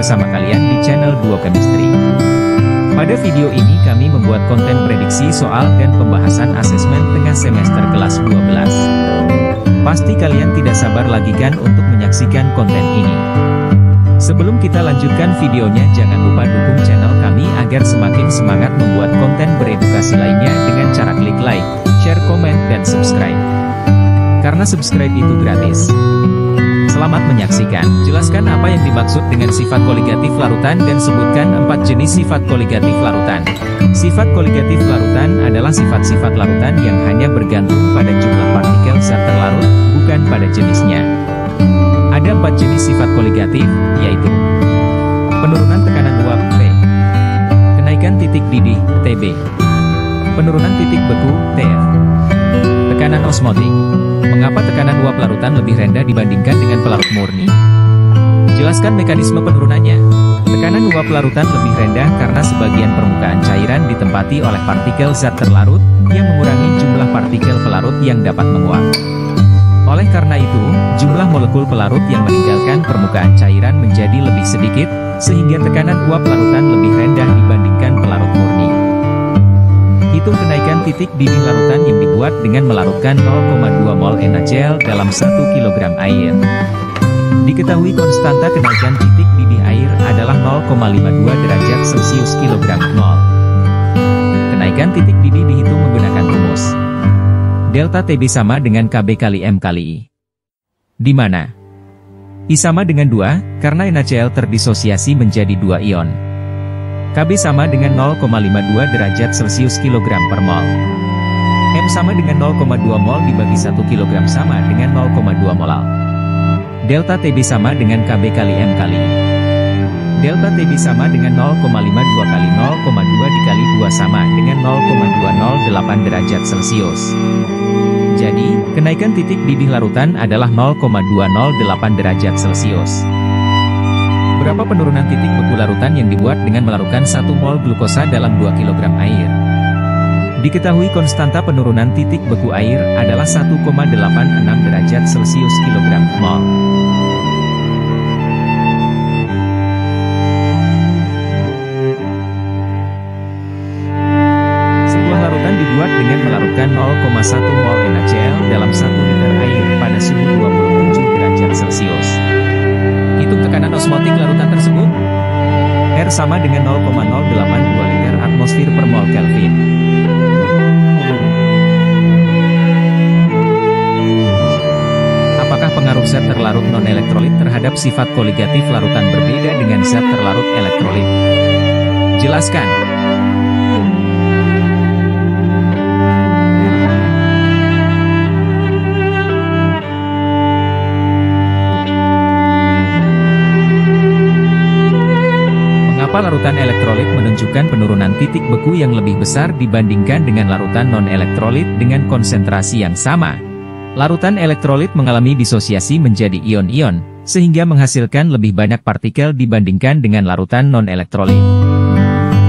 bersama kalian di channel Duo Chemistry. Pada video ini kami membuat konten prediksi soal dan pembahasan asesmen tengah semester kelas 12. Pasti kalian tidak sabar lagi kan untuk menyaksikan konten ini. Sebelum kita lanjutkan videonya, jangan lupa dukung channel kami agar semakin semangat membuat konten beredukasi lainnya dengan cara klik like, share, komen, dan subscribe. Karena subscribe itu gratis. Selamat menyaksikan. Jelaskan apa yang dimaksud dengan sifat koligatif larutan dan sebutkan 4 jenis sifat koligatif larutan. Sifat koligatif larutan adalah sifat-sifat larutan yang hanya bergantung pada jumlah partikel zat terlarut, bukan pada jenisnya. Ada 4 jenis sifat koligatif, yaitu penurunan tekanan uap P, kenaikan titik didih Tb, penurunan titik beku Tf, tekanan osmotik. Mengapa tekanan uap larutan lebih rendah dibandingkan dengan pelarut murni? Jelaskan mekanisme penurunannya. Tekanan uap larutan lebih rendah karena sebagian permukaan cairan ditempati oleh partikel zat terlarut, yang mengurangi jumlah partikel pelarut yang dapat menguap. Oleh karena itu, jumlah molekul pelarut yang meninggalkan permukaan cairan menjadi lebih sedikit, sehingga tekanan uap larutan lebih rendah dibandingkan pelarut murni. Hitung kenaikan titik didih larutan yang dibuat dengan melarutkan 0,2 mol NaCl dalam 1 kg air. Diketahui konstanta kenaikan titik didih air adalah 0,52 derajat Celcius kg mol. Kenaikan titik didih dihitung menggunakan rumus delta Tb sama dengan Kb kali M kali I. Di mana I sama dengan 2, karena NaCl terdisosiasi menjadi 2 ion. Kb sama dengan 0,52 derajat Celcius kg per mol. M sama dengan 0,2 mol dibagi 1 kg sama dengan 0,2 molal. Delta Tb sama dengan Kb kali M kali I. Delta Tb sama dengan 0,52 kali 0,2 dikali 2 sama dengan 0,208 derajat Celcius. Jadi, kenaikan titik didih larutan adalah 0,208 derajat Celcius. Berapa penurunan titik beku larutan yang dibuat dengan melarutkan 1 mol glukosa dalam 2 kg air? Diketahui konstanta penurunan titik beku air adalah 1,86 derajat Celcius kg mol. Sebuah larutan dibuat dengan melarutkan 0,1 mol NaCl dalam 1 liter air pada suhu 27 derajat Celcius. Hitung tekanan osmotik larutan tersebut. R sama dengan 0,082 liter atmosfer per mol Kelvin. Apakah pengaruh zat terlarut non-elektrolit terhadap sifat koligatif larutan berbeda dengan zat terlarut elektrolit? Jelaskan. Larutan elektrolit menunjukkan penurunan titik beku yang lebih besar dibandingkan dengan larutan non-elektrolit dengan konsentrasi yang sama. Larutan elektrolit mengalami disosiasi menjadi ion-ion, sehingga menghasilkan lebih banyak partikel dibandingkan dengan larutan non-elektrolit.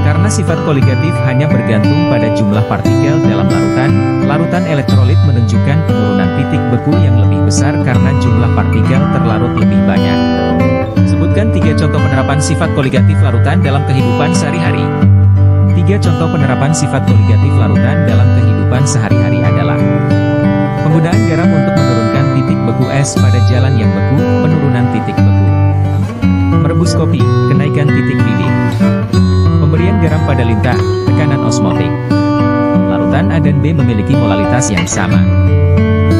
Karena sifat koligatif hanya bergantung pada jumlah partikel dalam larutan, larutan elektrolit menunjukkan penurunan titik beku yang lebih besar karena jumlah partikel terlarut lebih banyak. Sebutkan 3 contoh penerapan sifat koligatif larutan dalam kehidupan sehari-hari. 3 contoh penerapan sifat koligatif larutan dalam kehidupan sehari-hari adalah penggunaan garam untuk menurunkan titik beku es pada jalan yang beku, penurunan titik beku. Merebus kopi, kenaikan titik didih. Pemberian garam pada lintah, tekanan osmotik. Larutan A dan B memiliki molalitas yang sama.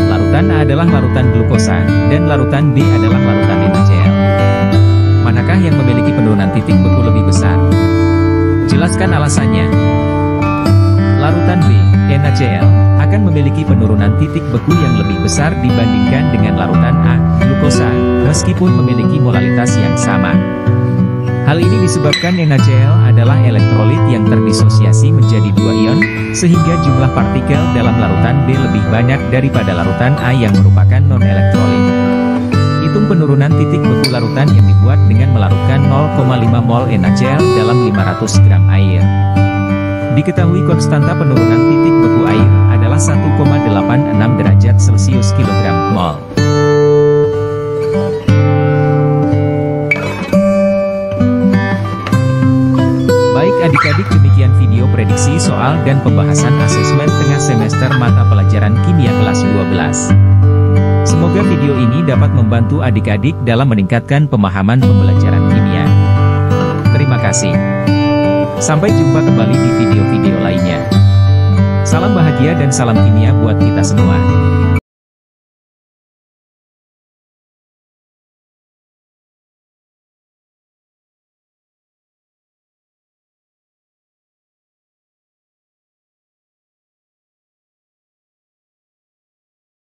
Larutan A adalah larutan glukosa, dan larutan B adalah larutan NaCl. Manakah yang memiliki penurunan titik beku lebih besar? Jelaskan alasannya. Larutan B, NaCl, akan memiliki penurunan titik beku yang lebih besar dibandingkan dengan larutan A, glukosa, meskipun memiliki molalitas yang sama. Hal ini disebabkan NaCl adalah elektrolit yang terdisosiasi menjadi 2 ion, sehingga jumlah partikel dalam larutan B lebih banyak daripada larutan A yang merupakan non-elektrolit. Hitung penurunan titik beku larutan yang dibuat dengan melarutkan 0,5 mol NaCl dalam 500 gram air. Diketahui konstanta penurunan titik beku air adalah 1,86 derajat Celcius kg mol. pembahasan asesmen tengah semester mata pelajaran kimia kelas 12. Semoga video ini dapat membantu adik-adik dalam meningkatkan pemahaman pembelajaran kimia. Terima kasih. Sampai jumpa kembali di video-video lainnya. Salam bahagia dan salam kimia buat kita semua.